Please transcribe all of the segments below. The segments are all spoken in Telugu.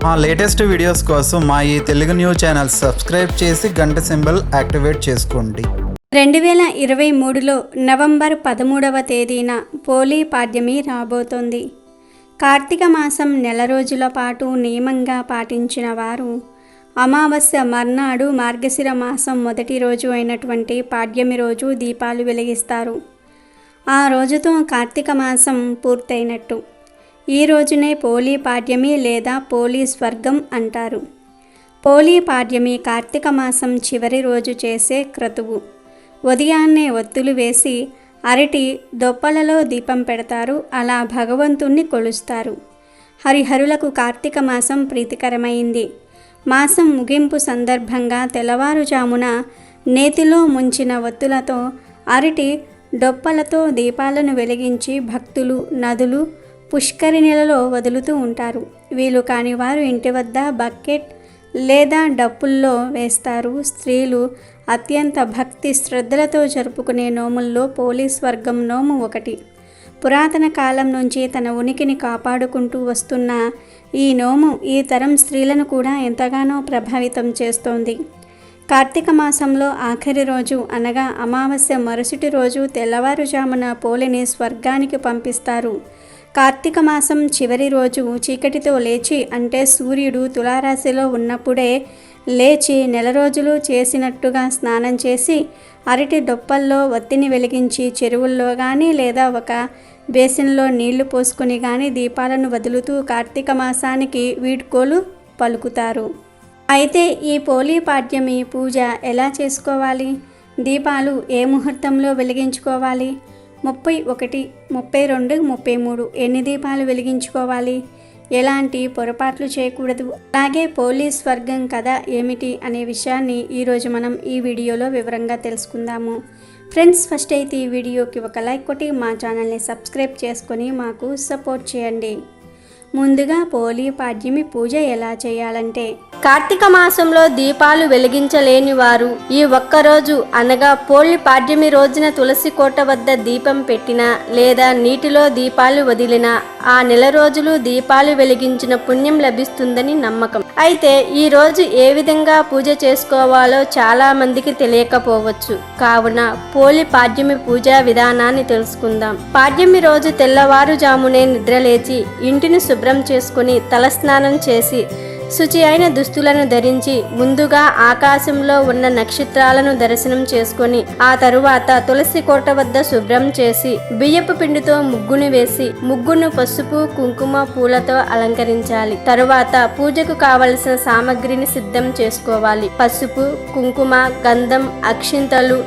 మా లేటెస్ట్ వీడియోస్ కోసం మా ఈ తెలుగు న్యూస్ ఛానల్ సబ్స్క్రైబ్ చేసి గంట సింబల్ యాక్టివేట్ చేసుకోండి. 2023లో నవంబర్ 13వ తేదీన పోలీ పాడ్యమి రాబోతోంది. కార్తీక మాసం నెల రోజుల పాటు నియమంగా పాటించిన వారు అమావాస్య మర్నాడు మార్గశిర మాసం మొదటి రోజు అయినటువంటి పాడ్యమి రోజు దీపాలు వెలిగిస్తారు. ఆ రోజుతో కార్తీక మాసం పూర్తయినట్టు. ఈ రోజునే పోలీ పాడ్యమి లేదా పోలీ స్వర్గం అంటారు. పోలీ పాడ్యమి కార్తీక మాసం చివరి రోజు చేసే క్రతువు. ఉదయాన్నే ఒత్తులు వేసి అరటి దొప్పలలో దీపం పెడతారు. అలా భగవంతుణ్ణి కొలుస్తారు. హరిహరులకు కార్తీక మాసం ప్రీతికరమైంది. మాసం ముగింపు సందర్భంగా తెల్లవారుజామున నేతిలో ముంచిన ఒత్తులతో అరటి డొప్పలతో దీపాలను వెలిగించి భక్తులు నదులు పుష్కరిణిలలో వదులుతూ ఉంటారు. వీలు కాని వారు ఇంటి వద్ద బకెట్ లేదా డప్పుల్లో వేస్తారు. స్త్రీలు అత్యంత భక్తి శ్రద్ధలతో జరుపుకునే నోముల్లో పోలీ స్వర్గం నోము ఒకటి. పురాతన కాలం నుంచి తన ఉనికిని కాపాడుకుంటూ వస్తున్న ఈ నోము ఈ తరం స్త్రీలను కూడా ఎంతగానో ప్రభావితం చేస్తోంది. కార్తీక మాసంలో ఆఖరి రోజు అనగా అమావాస్య మరుసటి రోజు తెల్లవారుజామున పోలిని స్వర్గానికి పంపిస్తారు. కార్తీక మాసం చివరి రోజు చీకటితో లేచి అంటే సూర్యుడు తులారాశిలో ఉన్నప్పుడే లేచి నెల రోజులు చేసినట్టుగా స్నానం చేసి అరటి డొప్పల్లో ఒత్తిని వెలిగించి చెరువుల్లో కానీ లేదా ఒక బేసిన్లో నీళ్లు పోసుకొని కానీ దీపాలను వదులుతూ కార్తీక మాసానికి వీడ్కోలు పలుకుతారు. అయితే ఈ పోలీ పాడ్యమి పూజ ఎలా చేసుకోవాలి? దీపాలు ఏ ముహూర్తంలో వెలిగించుకోవాలి? 31, 32, 33 ఎన్ని దీపాలు వెలిగించుకోవాలి? ఎలాంటి పొరపాట్లు చేయకూడదు? అలాగే పోలీ స్వర్గం కథ ఏమిటి అనే విషయాన్ని ఈరోజు మనం ఈ వీడియోలో వివరంగా తెలుసుకుందాము. ఫ్రెండ్స్, ఫస్ట్ అయితే ఈ వీడియోకి ఒక లైక్ కొట్టి మా ఛానల్ని సబ్స్క్రైబ్ చేసుకొని మాకు సపోర్ట్ చేయండి. ముందుగా పోలీ పాడ్యమి పూజ ఎలా చేయాలంటే, కార్తీక మాసంలో దీపాలు వెలిగించలేని వారు ఈ ఒక్కరోజు అనగా పోలీ పాడ్యమి రోజున తులసి కోట వద్ద దీపం పెట్టినా లేదా నీటిలో దీపాలు వదిలినా ఆ నెల రోజులు దీపాలు వెలిగించిన పుణ్యం లభిస్తుందని నమ్మకం. అయితే ఈ రోజు ఏ విధంగా పూజ చేసుకోవాలో చాలా మందికి తెలియకపోవచ్చు. కావున పోలీ పాడ్యమి పూజా విధానాన్ని తెలుసుకుందాం. పాడ్యమి రోజు తెల్లవారుజామునే నిద్రలేచి ఇంటిని శుభ్రం చేసుకుని తలస్నానం చేసి శుచి అయిన దుస్తులను ధరించి ముందుగా ఆకాశంలో ఉన్న నక్షత్రాలను దర్శనం చేసుకొని ఆ తరువాత తులసి కోట వద్ద శుభ్రం చేసి బియ్యపు పిండితో ముగ్గును వేసి ముగ్గును పసుపు కుంకుమ పూలతో అలంకరించాలి. తరువాత పూజకు కావలసిన సామగ్రిని సిద్ధం చేసుకోవాలి. పసుపు, కుంకుమ, గంధం, అక్షింతలు,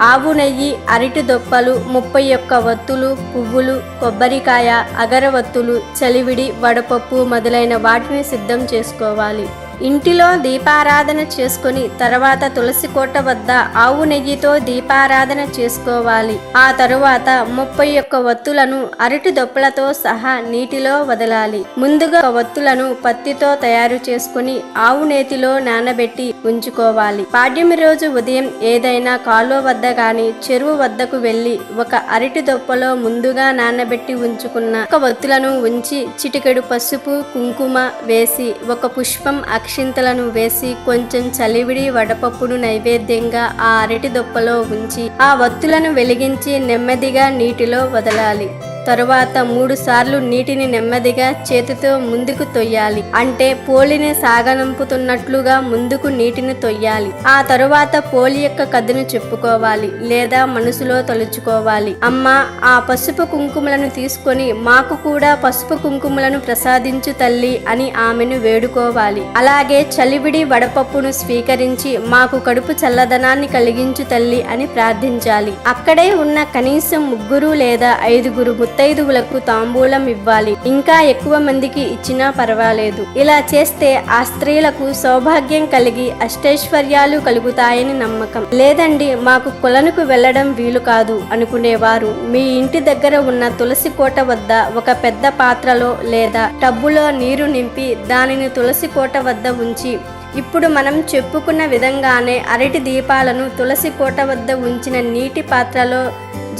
ఆవు నెయ్యి, అరటి దొప్పలు, 31 వత్తులు, పువ్వులు, కొబ్బరికాయ, అగరవత్తులు, చలివిడి, వడపప్పు మొదలైన వాటిని సిద్ధం చేసుకోవాలి. ఇంటిలో దీపారాధన చేసుకొని తర్వాత తులసి కోట వద్ద ఆవు నెయ్యితో దీపారాధన చేసుకోవాలి. ఆ తరువాత 31 వత్తులను అరటి దొప్పలతో సహా నీటిలో వదలాలి. ముందుగా వత్తులను పత్తితో తయారు చేసుకుని ఆవు నేతిలో నానబెట్టి ఉంచుకోవాలి. పాడ్యమి రోజు ఉదయం ఏదైనా కాలువ వద్ద గాని చెరువు వద్దకు వెళ్లి ఒక అరటి దొప్పలో ముందుగా నానబెట్టి ఉంచుకున్న ఒక వత్తులను ఉంచి చిటికెడు పసుపు కుంకుమ వేసి ఒక పుష్పం అక్షింతలను వేసి కొంచెం చలివిడి వడపప్పును నైవేద్యంగా ఆ అరటి దొప్పలో ఉంచి ఆ వత్తులను వెలిగించి నెమ్మదిగా నీటిలో వదలాలి. తరువాత 3 సార్లు నీటిని నెమ్మదిగా చేతితో ముందుకు తొయ్యాలి. అంటే పోలిని సాగనంపుతున్నట్లుగా ముందుకు నీటిని తొయ్యాలి. ఆ తరువాత పోలి యొక్క కథను చెప్పుకోవాలి లేదా మనసులో తలుచుకోవాలి. అమ్మ, ఆ పసుపు కుంకుమలను తీసుకొని మాకు కూడా పసుపు కుంకుమలను ప్రసాదించు తల్లి అని ఆమెను వేడుకోవాలి. అలాగే చలివిడి వడపప్పును స్వీకరించి మాకు కడుపు చల్లదనాన్ని కలిగించు తల్లి అని ప్రార్థించాలి. అక్కడే ఉన్న కనీసం 3 లేదా 5 ముత్తైదువులకు తాంబూలం ఇవ్వాలి. ఇంకా ఎక్కువ మందికి ఇచ్చినా పర్వాలేదు. ఇలా చేస్తే ఆ స్త్రీలకు సౌభాగ్యం కలిగి అష్టైశ్వర్యాలు కలుగుతాయని నమ్మకం. లేదండి, మాకు కొలనుకు వెళ్లడం వీలు కాదు అనుకునేవారు మీ ఇంటి దగ్గర ఉన్న తులసి కోట వద్ద ఒక పెద్ద పాత్రలో లేదా టబ్బులో నీరు నింపి దానిని తులసి కోట వద్ద ఉంచి ఇప్పుడు మనం చెప్పుకున్న విధంగానే అరటి దీపాలను తులసి కోట వద్ద ఉంచిన నీటి పాత్రలో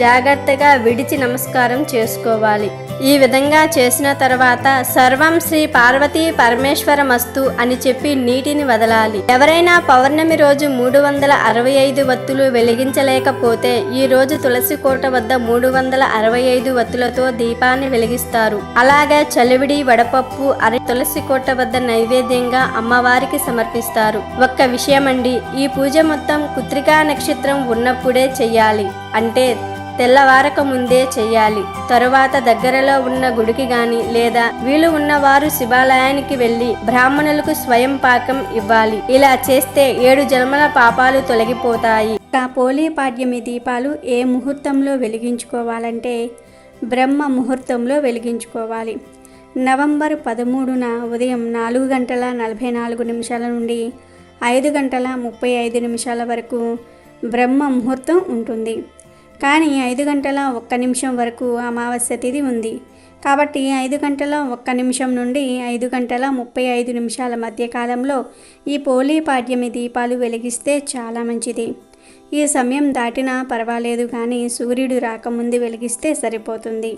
జాగ్రత్తగా విడిచి నమస్కారం చేసుకోవాలి. ఈ విధంగా చేసిన తర్వాత సర్వం శ్రీ పార్వతీ పరమేశ్వరమస్తు అని చెప్పి నీటిని వదలాలి. ఎవరైనా పౌర్ణమి రోజు 365 వత్తులు వెలిగించలేకపోతే ఈ రోజు తులసి కోట వద్ద 365 వత్తులతో దీపాన్ని వెలిగిస్తారు. అలాగే చలివిడి, వడపప్పు, తులసి కోట వద్ద నైవేద్యంగా అమ్మవారికి సమర్పిస్తారు. ఒక్క విషయమండి, ఈ పూజ మొత్తం కృత్తికా నక్షత్రం ఉన్నప్పుడే చెయ్యాలి. అంటే తెల్లవారక ముందే చెయ్యాలి. తరువాత దగ్గరలో ఉన్న గుడికి గాని లేదా వీలు ఉన్నవారు శివాలయానికి వెళ్లి బ్రాహ్మణులకు స్వయం పాకం ఇవ్వాలి. ఇలా చేస్తే 7 జన్మల పాపాలు తొలగిపోతాయి. పోలీ పాడ్యమి దీపాలు ఏ ముహూర్తంలో వెలిగించుకోవాలంటే బ్రహ్మ ముహూర్తంలో వెలిగించుకోవాలి. నవంబర్ 13న ఉదయం 4:44 నుండి 5:35 వరకు బ్రహ్మ ముహూర్తం ఉంటుంది. కానీ 5:01 వరకు అమావాస్య తిథి ఉంది. కాబట్టి 5:01 నుండి 5:35 మధ్య కాలంలో ఈ పోలీ పాడ్యమి దీపాలు వెలిగిస్తే చాలా మంచిది. ఈ సమయం దాటినా పర్వాలేదు, కానీ సూర్యుడు రాకముందు వెలిగిస్తే సరిపోతుంది.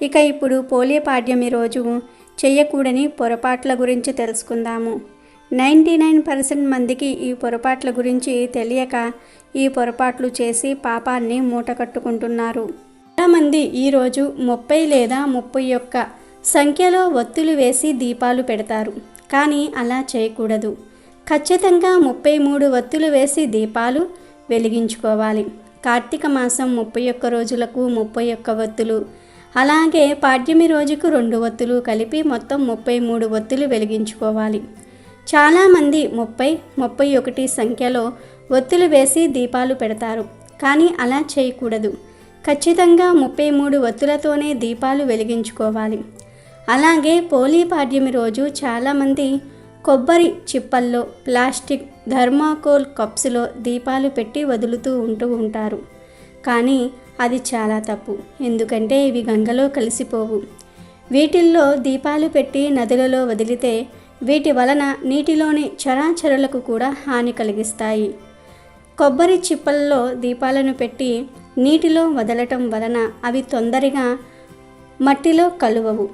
ఇక ఇప్పుడు పోలీ పాడ్యమి రోజు చేయకూడని పొరపాట్ల గురించి తెలుసుకుందాము. 99% మందికి ఈ పొరపాట్ల గురించి తెలియక ఈ పొరపాట్లు చేసి పాపాన్ని మూటకట్టుకుంటున్నారు. చాలామంది ఈరోజు 30 లేదా 31 సంఖ్యలో ఒత్తులు వేసి దీపాలు పెడతారు. కానీ అలా చేయకూడదు. ఖచ్చితంగా 33 ఒత్తులు వేసి దీపాలు వెలిగించుకోవాలి. కార్తీక మాసం 31 రోజులకు 31 ఒత్తులు, అలాగే పాడ్యమి రోజుకు 2 ఒత్తులు కలిపి మొత్తం 33 ఒత్తులు వెలిగించుకోవాలి. చాలామంది 30, 31 సంఖ్యలో ఒత్తులు వేసి దీపాలు పెడతారు. కానీ అలా చేయకూడదు. ఖచ్చితంగా 33 ఒత్తులతోనే దీపాలు వెలిగించుకోవాలి. అలాగే పోలీ పాడ్యమి రోజు చాలామంది కొబ్బరి చిప్పల్లో, ప్లాస్టిక్, థర్మాకోల్ కప్స్లో దీపాలు పెట్టి వదులుతూ ఉంటారు. కానీ అది చాలా తప్పు. ఎందుకంటే ఇవి గంగలో కలిసిపోవు. వీటిల్లో దీపాలు పెట్టి నదులలో వదిలితే వీటి వలన నీటిలోని చరాచరులకు కూడా హాని కలిగిస్తాయి. కొబ్బరి చిప్పల్లో దీపాలను పెట్టి నీటిలో వదలటం వలన అవి తొందరగా మట్టిలో కలువవు.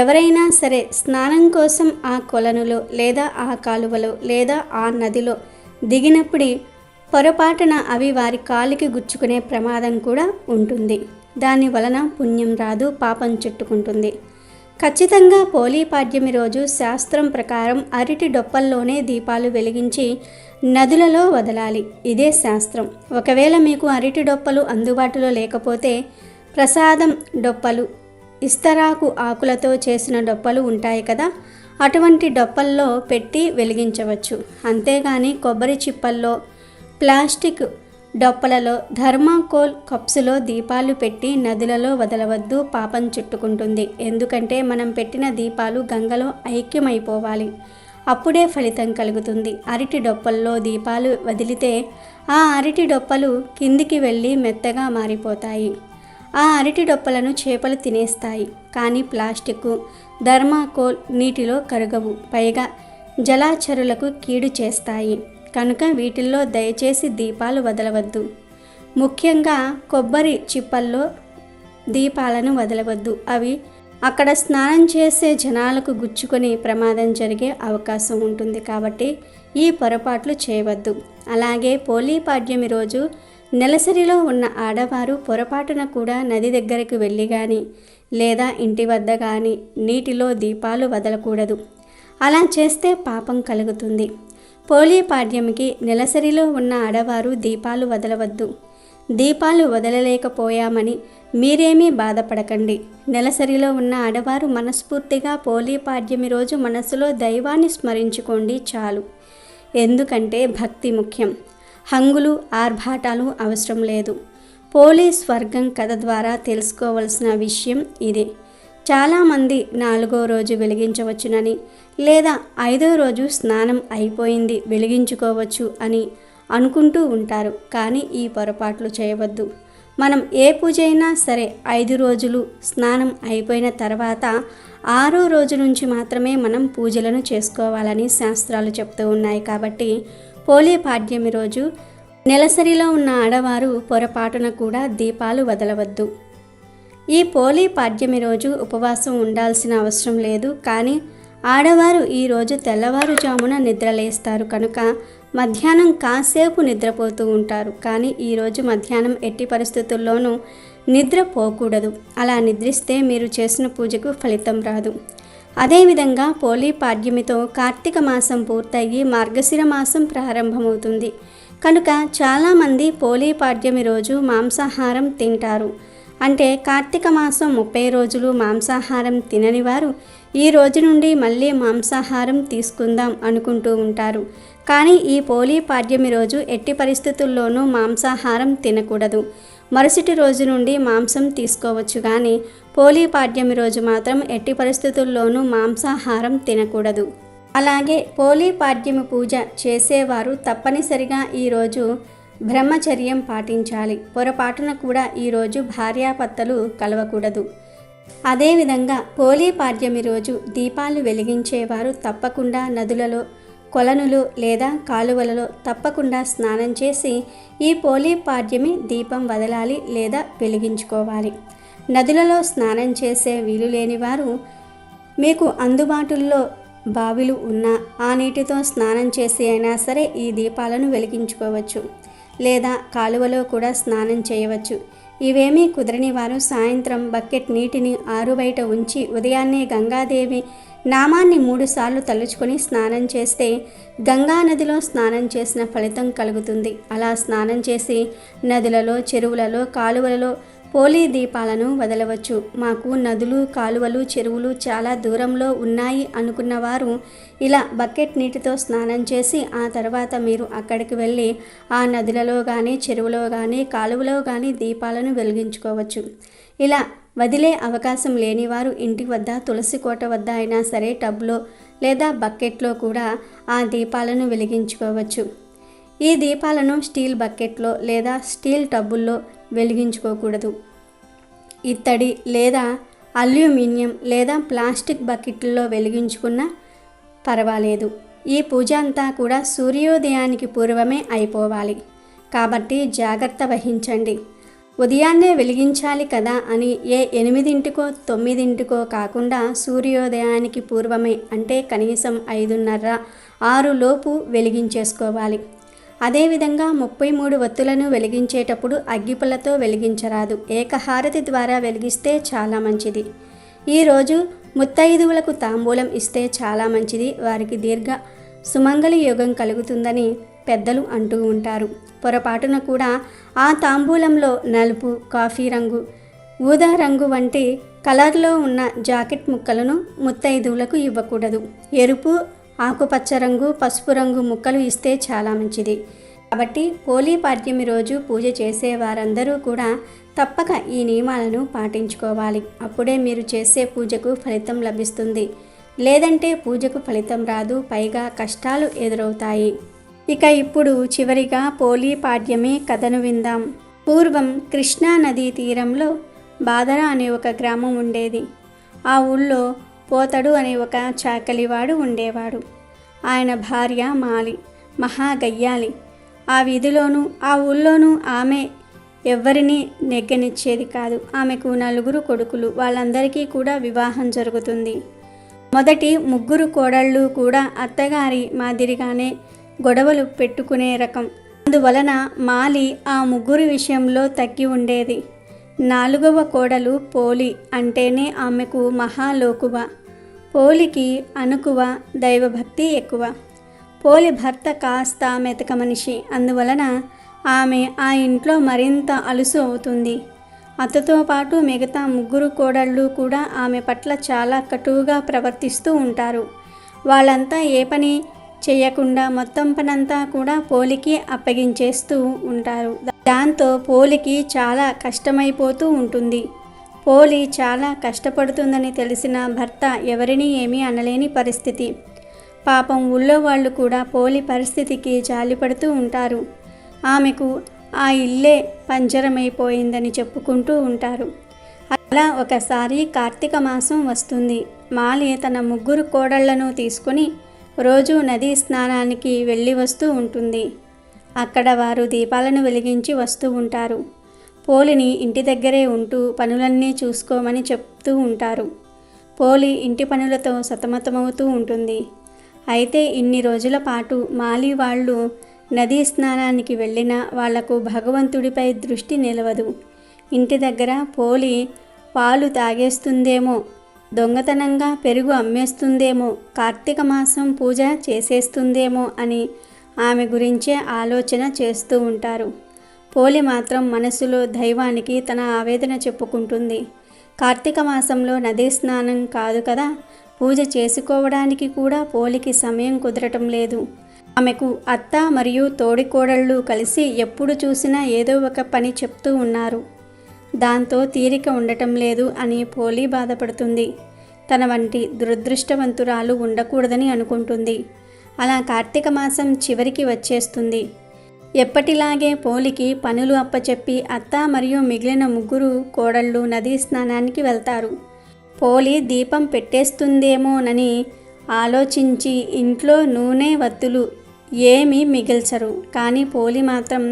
ఎవరైనా సరే స్నానం కోసం ఆ కొలనులో లేదా ఆ కాలువలో లేదా ఆ నదిలో దిగినప్పుడు పొరపాటున అవి వారి కాలికి గుచ్చుకునే ప్రమాదం కూడా ఉంటుంది. దాని వలన పుణ్యం రాదు, పాపం చుట్టుకుంటుంది. ఖచ్చితంగా పోలీ పాడ్యమి రోజు శాస్త్రం ప్రకారం అరటి డొప్పల్లోనే దీపాలు వెలిగించి నదులలో వదలాలి. ఇదే శాస్త్రం. ఒకవేళ మీకు అరటి డొప్పలు అందుబాటులో లేకపోతే ప్రసాదం డొప్పలు, ఇస్తరాకు ఆకులతో చేసిన డొప్పలు ఉంటాయి కదా, అటువంటి డొప్పల్లో పెట్టి వెలిగించవచ్చు. అంతేగాని కొబ్బరి చిప్పల్లో, ప్లాస్టిక్ డొప్పలలో, థర్మాకోల్ కప్స్లో దీపాలు పెట్టి నదులలో వదలవద్దు, పాపం చుట్టుకుంటుంది. ఎందుకంటే మనం పెట్టిన దీపాలు గంగలో ఐక్యమైపోవాలి. అప్పుడే ఫలితం కలుగుతుంది. అరటి డొప్పల్లో దీపాలు వదిలితే ఆ అరటి డొప్పలు కిందికి వెళ్ళి మెత్తగా మారిపోతాయి. ఆ అరటి డొప్పలను చేపలు తినేస్తాయి. కానీ ప్లాస్టిక్, థర్మాకోల్ నీటిలో కరగవు, పైగా జలాచరులకు కీడు చేస్తాయి. కనుక వీటిల్లో దయచేసి దీపాలు వదలవద్దు. ముఖ్యంగా కొబ్బరి చిప్పల్లో దీపాలను వదలవద్దు. అవి అక్కడ స్నానం చేసే జనాలకు గుచ్చుకొని ప్రమాదం జరిగే అవకాశం ఉంటుంది. కాబట్టి ఈ పొరపాట్లు చేయవద్దు. అలాగే పోలీ పాడ్యమి రోజు నెలసరిలో ఉన్న ఆడవారు పొరపాటున కూడా నది దగ్గరకు వెళ్ళి కానీ లేదా ఇంటి వద్ద కానీ నీటిలో దీపాలు వదలకూడదు. అలా చేస్తే పాపం కలుగుతుంది. పోలీ పాడ్యమికి నెలసరిలో ఉన్న ఆడవారు దీపాలు వదలవద్దు. దీపాలు వదలలేకపోయామని మీరేమీ బాధపడకండి. నెలసరిలో ఉన్న ఆడవారు మనస్ఫూర్తిగా పోలీ పాడ్యమి రోజు మనసులో దైవాన్ని స్మరించుకోండి చాలు. ఎందుకంటే భక్తి ముఖ్యం. హంగులు ఆర్భాటాలు అవసరం లేదు. పోలీ స్వర్గం కథ ద్వారా తెలుసుకోవలసిన విషయం ఇదే. చాలామంది 4వ రోజు వెలిగించవచ్చునని లేదా 5వ రోజు స్నానం అయిపోయింది వెలిగించుకోవచ్చు అని అనుకుంటూ ఉంటారు. కానీ ఈ పొరపాట్లు చేయవద్దు. మనం ఏ పూజ అయినా సరే 5 రోజులు స్నానం అయిపోయిన తర్వాత 6వ రోజు నుంచి మాత్రమే మనం పూజలను చేసుకోవాలని శాస్త్రాలు చెప్తూ ఉన్నాయి. కాబట్టి పోలీ పాడ్యమి రోజు నెలసరిలో ఉన్న ఆడవారు పొరపాటున కూడా దీపాలు వదలవద్దు. ఈ పోలీ పాడ్యమి రోజు ఉపవాసం ఉండాల్సిన అవసరం లేదు, కానీ ఆడవారు ఈరోజు తెల్లవారుజామున నిద్రలేస్తారు కనుక మధ్యాహ్నం కాసేపు నిద్రపోతూ ఉంటారు. కానీ ఈరోజు మధ్యాహ్నం ఎట్టి పరిస్థితుల్లోనూ నిద్రపోకూడదు. అలా నిద్రిస్తే మీరు చేసిన పూజకు ఫలితం రాదు. అదేవిధంగా పోలీ పాడ్యమితో కార్తీక మాసం పూర్తయ్యి మార్గశిర మాసం ప్రారంభమవుతుంది కనుక చాలామంది పోలీ పాడ్యమి రోజు మాంసాహారం తింటారు. అంటే కార్తీక మాసం 30 రోజులు మాంసాహారం తినని వారు ఈ రోజు నుండి మళ్ళీ మాంసాహారం తీసుకుందాం అనుకుంటూ ఉంటారు. కానీ ఈ పోలీ పాడ్యమి రోజు ఎట్టి పరిస్థితుల్లోనూ మాంసాహారం తినకూడదు. మరుసటి రోజు నుండి మాంసం తీసుకోవచ్చు, కానీ పోలీ పాడ్యమి రోజు మాత్రం ఎట్టి పరిస్థితుల్లోనూ మాంసాహారం తినకూడదు. అలాగే పోలీ పాడ్యమి పూజ చేసేవారు తప్పనిసరిగా ఈరోజు బ్రహ్మచర్యం పాటించాలి. పొరపాటున కూడా ఈరోజు భార్యాభర్తలు కలవకూడదు. అదేవిధంగా పోలీ పాడ్యమి రోజు దీపాలు వెలిగించేవారు తప్పకుండా నదులలో, కొలనులు లేదా కాలువలలో తప్పకుండా స్నానం చేసి ఈ పోలీ పాడ్యమి దీపం వదలాలి లేదా వెలిగించుకోవాలి. నదులలో స్నానం చేసే వీలు లేని వారు మీకు అందుబాటులో బావిలు ఉన్నా ఆ నీటితో స్నానం చేసి అయినా సరే ఈ దీపాలను వెలిగించుకోవచ్చు, లేదా కాలువలో కూడా స్నానం చేయవచ్చు. ఇవేమీ కుదరని వారు సాయంత్రం బకెట్ నీటిని ఆరుబయట ఉంచి ఉదయాన్నే గంగాదేవి నామాన్ని 3 సార్లు తలుచుకొని స్నానం చేస్తే గంగా నదిలో స్నానం చేసిన ఫలితం కలుగుతుంది. అలా స్నానం చేసి నదులలో, చెరువులలో, కాలువలలో పోలీ దీపాలను వదలవచ్చు. మాకు నదులు, కాలువలు, చెరువులు చాలా దూరంలో ఉన్నాయి అనుకున్నవారు ఇలా బకెట్ నీటితో స్నానం చేసి ఆ తర్వాత మీరు అక్కడికి వెళ్ళి ఆ నదులలో కానీ, చెరువులో కానీ, కాలువలో కానీ దీపాలను వెలిగించుకోవచ్చు. ఇలా వదిలే అవకాశం లేనివారు ఇంటి వద్ద తులసి కోట వద్ద అయినా సరే టబ్లో లేదా బకెట్లో కూడా ఆ దీపాలను వెలిగించుకోవచ్చు. ఈ దీపాలను స్టీల్ బకెట్లో లేదా స్టీల్ టబ్బుల్లో వెలిగించుకోకూడదు. ఇత్తడి లేదా అల్యూమినియం లేదా ప్లాస్టిక్ బకెట్లో వెలిగించుకున్నా పర్వాలేదు. ఈ పూజ అంతా కూడా సూర్యోదయానికి పూర్వమే అయిపోవాలి. కాబట్టి జాగ్రత్త వహించండి. ఉదయాన్నే వెలిగించాలి కదా అని ఏ 8కో 9కో కాకుండా సూర్యోదయానికి పూర్వమే, అంటే కనీసం 5:30, 6 లోపు వెలిగించేసుకోవాలి. అదేవిధంగా 33 వత్తులను వెలిగించేటప్పుడు అగ్గిపుల్లతో వెలిగించరాదు. ఏకహారతి ద్వారా వెలిగిస్తే చాలా మంచిది. ఈరోజు ముత్తైదువులకు తాంబూలం ఇస్తే చాలా మంచిది. వారికి దీర్ఘ సుమంగళి యోగం కలుగుతుందని పెద్దలు అంటూ ఉంటారు. పొరపాటున కూడా ఆ తాంబూలంలో నలుపు, కాఫీ రంగు, ఊదా రంగు వంటి కలర్లో ఉన్న జాకెట్ ముక్కలను ముత్తైదువులకు ఇవ్వకూడదు. ఎరుపు, ఆకుపచ్చ రంగు, పసుపు రంగు ముక్కలు ఇస్తే చాలా మంచిది. కాబట్టి పోలీ పాడ్యమి రోజు పూజ చేసే వారందరూ కూడా తప్పక ఈ నియమాలను పాటించుకోవాలి. అప్పుడే మీరు చేసే పూజకు ఫలితం లభిస్తుంది. లేదంటే పూజకు ఫలితం రాదు, పైగా కష్టాలు ఎదురవుతాయి. ఇక ఇప్పుడు చివరిగా పోలీ పాడ్యమి కథను విందాం. పూర్వం కృష్ణా నదీ తీరంలో బాదర అనే ఒక గ్రామం ఉండేది. ఆ ఊళ్ళో పోతడు అనే ఒక చాకలివాడు ఉండేవాడు. ఆయన భార్య మాలి, మహాగయ్యాలి. ఆ వీధిలోనూ ఆ ఊళ్ళోనూ ఆమె ఎవ్వరినీ నెగ్గనిచ్చేది కాదు. ఆమెకు 4 కొడుకులు. వాళ్ళందరికీ కూడా వివాహం జరుగుతుంది. మొదటి 3 కోడళ్ళు కూడా అత్తగారి మాదిరిగానే గొడవలు పెట్టుకునే రకం. అందువలన మాలి ఆ 3 విషయంలో తగ్గి ఉండేది. 4వ కోడలు పోలి అంటేనే ఆమెకు మహాలోకువ. పోలికి అనుకువ, దైవభక్తి ఎక్కువ. పోలి భర్త కాస్త మెతక మనిషి. అందువలన ఆమె ఆ ఇంట్లో మరింత అలుసు అవుతుంది. అతతో పాటు మిగతా 3 కోడళ్ళు కూడా ఆమె పట్ల చాలా కటువుగా ప్రవర్తిస్తూ ఉంటారు. వాళ్ళంతా ఏ పని చేయకుండా మొత్తం పనంతా కూడా పోలికి అప్పగించేస్తూ ఉంటారు. దాంతో పోలికి చాలా కష్టమైపోతూ ఉంటుంది. పోలి చాలా కష్టపడుతుందని తెలిసిన భర్త ఎవరినీ ఏమీ అనలేని పరిస్థితి. పాపం ఊళ్ళో వాళ్ళు కూడా పోలి పరిస్థితికి జాలిపడుతూ ఉంటారు. ఆమెకు ఆ ఇల్లే పంజరమైపోయిందని చెప్పుకుంటూ ఉంటారు. అలా ఒకసారి కార్తీక మాసం వస్తుంది. మాలి తన 3 కోడళ్లను తీసుకుని రోజు నదీ స్నానానికి వెళ్ళి వస్తూ ఉంటుంది. అక్కడ వారు దీపాలను వెలిగించి వస్తూ ఉంటారు. పోలిని ఇంటి దగ్గరే ఉంటూ పనులన్నీ చూసుకోమని చెప్తూ ఉంటారు. పోలి ఇంటి పనులతో సతమతమవుతూ ఉంటుంది. అయితే ఇన్ని రోజుల పాటు మాలి వాళ్ళు నదీ స్నానానికి వెళ్ళినా వాళ్లకు భగవంతుడిపై దృష్టి నిలవదు. ఇంటి దగ్గర పోలి పాలు తాగేస్తుందేమో, దొంగతనంగా పెరుగు అమ్మేస్తుందేమో, కార్తీక మాసం పూజ చేసేస్తుందేమో అని ఆమె గురించే ఆలోచన చేస్తూ ఉంటారు. పోలి మాత్రం మనసులో దైవానికి తన ఆవేదన చెప్పుకుంటుంది. కార్తీక మాసంలో నదీ స్నానం కాదు కదా, పూజ చేసుకోవడానికి కూడా పోలికి సమయం కుదరటం లేదు. ఆమెకు అత్త మరియు తోడికోడళ్ళు కలిసి ఎప్పుడు చూసినా ఏదో ఒక పని చెప్తూ ఉన్నారు. దాంతో తీరిక ఉండటం లేదు అని పోలి బాధపడుతుంది. తన వంటి దురదృష్టవంతురాలు ఉండకూడదని అనుకుంటుంది. అలా కార్తీక మాసం చివరికి వచ్చేస్తుంది. ఎప్పటిలాగే పోలికి పనులు అప్పచెప్పి అత్త మరియు మిగిలిన 3 కోడళ్ళు నదీ స్నానానికి వెళ్తారు. పోలి దీపం పెట్టేస్తుందేమోనని ఆలోచించి ఇంట్లో నూనె వత్తులు ఏమీ మిగిల్చరు. కానీ పోలి మాత్రం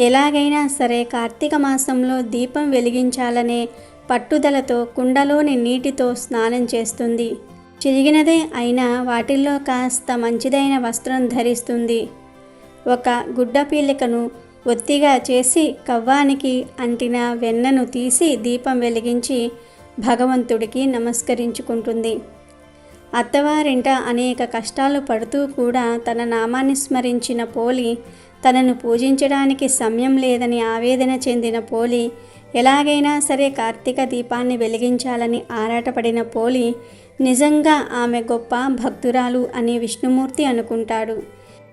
ఎలాగైనా సరే కార్తీక మాసంలో దీపం వెలిగించాలనే పట్టుదలతో కుండలోని నీటితో స్నానం చేస్తుంది. చిరిగినదే అయినా వాటిల్లో కాస్త మంచిదైన వస్త్రం ధరిస్తుంది. ఒక గుడ్డ పీలికను ఒత్తిగా చేసి కవ్వానికి అంటిన వెన్నను తీసి దీపం వెలిగించి భగవంతుడికి నమస్కరించుకుంటుంది. అత్తవారింట అనేక కష్టాలు పడుతూ కూడా తన నామాన్ని స్మరించిన పోలి, తనను పూజించడానికి సమయం లేదని ఆవేదన చెందిన పోలి, ఎలాగైనా సరే కార్తీక దీపాన్ని వెలిగించాలని ఆరాటపడిన పోలి నిజంగా ఆమె గొప్ప భక్తురాలు అని విష్ణుమూర్తి అనుకుంటాడు.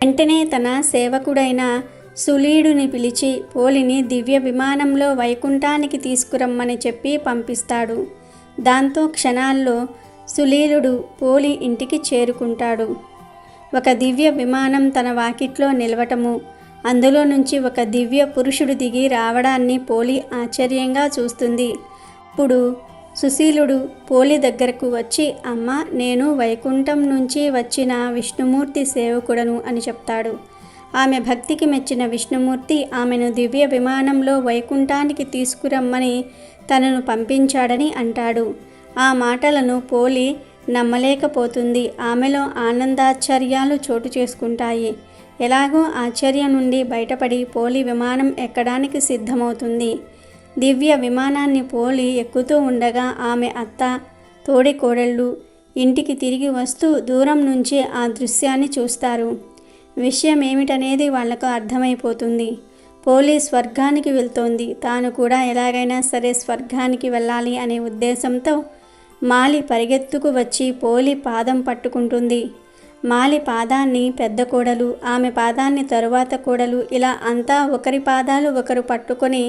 వెంటనే తన సేవకుడైన సులీడుని పిలిచి పోలిని దివ్య విమానంలో వైకుంఠానికి తీసుకురమ్మని చెప్పి పంపిస్తాడు. దాంతో క్షణాల్లో సులీలుడు పోలి ఇంటికి చేరుకుంటాడు. ఒక దివ్య విమానం తన వాకిట్లో నిలవటము, అందులో నుంచి ఒక దివ్య పురుషుడు దిగి రావడాన్ని పోలి ఆశ్చర్యంగా చూస్తుంది. అప్పుడు సుశీలుడు పోలి దగ్గరకు వచ్చి, అమ్మ, నేను వైకుంఠం నుంచి వచ్చిన విష్ణుమూర్తి సేవకుడను అని చెప్తాడు. ఆమె భక్తికి మెచ్చిన విష్ణుమూర్తి ఆమెను దివ్య విమానంలో వైకుంఠానికి తీసుకురమ్మని తనను పంపించాడని అంటాడు. ఆ మాటలను పోలి నమ్మలేకపోతుంది. ఆమెలో ఆనందాశ్చర్యాలు చోటు చేసుకుంటాయి. ఎలాగో ఆశ్చర్యం నుండి బయటపడి పోలి విమానం ఎక్కడానికి సిద్ధమవుతుంది. దివ్య విమానాన్ని పోలి ఎక్కుతూ ఉండగా ఆమె అత్త, తోడికోడళ్ళు ఇంటికి తిరిగి వస్తూ దూరం నుంచి ఆ దృశ్యాన్ని చూస్తారు. విషయం ఏమిటనేది వాళ్లకు అర్థమైపోతుంది. పోలి స్వర్గానికి వెళ్తోంది. తాను కూడా ఎలాగైనా సరే స్వర్గానికి వెళ్ళాలి అనే ఉద్దేశంతో మాలి పరిగెత్తుకు వచ్చి పోలి పాదం పట్టుకుంటుంది. మాలి పాదాన్ని పెద్ద కోడలు, ఆమె పాదాన్ని తరువాత కోడలు, ఇలా అంతా ఒకరి పాదాలు ఒకరు పట్టుకొని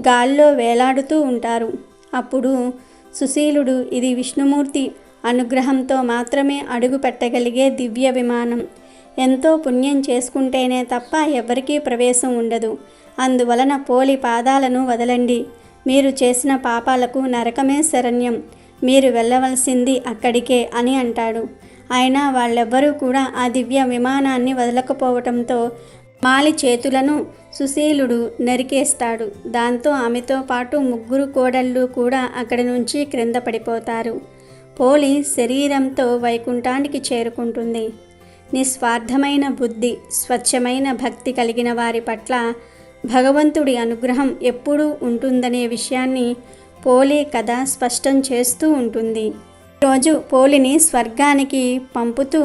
గాల్లో వేలాడుతూ ఉంటారు. అప్పుడు సుశీలుడు, ఇది విష్ణుమూర్తి అనుగ్రహంతో మాత్రమే అడుగు పెట్టగలిగే దివ్య విమానం. ఎంతో పుణ్యం చేసుకుంటేనే తప్ప ఎవరికీ ప్రవేశం ఉండదు. అందువలన పోలి పాదాలను వదలండి. మీరు చేసిన పాపాలకు నరకమే శరణ్యం. మీరు వెళ్ళవలసింది అక్కడికే అని అంటాడు. అయినా వాళ్ళెవ్వరూ కూడా ఆ దివ్య విమానాన్ని వదలకపోవటంతో మాలి చేతులను సుశీలుడు నరికేస్తాడు. దాంతో ఆమెతో పాటు 3 కోడళ్ళు కూడా అక్కడి నుంచి క్రింద పడిపోతారు. పోలి శరీరంతో వైకుంఠానికి చేరుకుంటుంది. నిస్వార్థమైన బుద్ధి, స్వచ్ఛమైన భక్తి కలిగిన వారి పట్ల భగవంతుడి అనుగ్రహం ఎప్పుడూ ఉంటుందనే విషయాన్ని పోలి కథ స్పష్టం చేస్తూ ఉంటుంది. రోజు పోలిని స్వర్గానికి పంపుతూ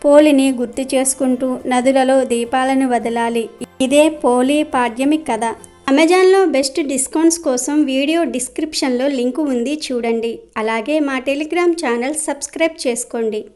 పోలిని గుర్తు చేసుకుంటూ నదులలో దీపాలను వదలాలి. ఇదే పోలి పాడ్యమి కథ. అమెజాన్లో బెస్ట్ డిస్కౌంట్స్ కోసం వీడియో డిస్క్రిప్షన్లో లింకు ఉంది, చూడండి. అలాగే మా టెలిగ్రామ్ ఛానల్ సబ్స్క్రైబ్ చేసుకోండి.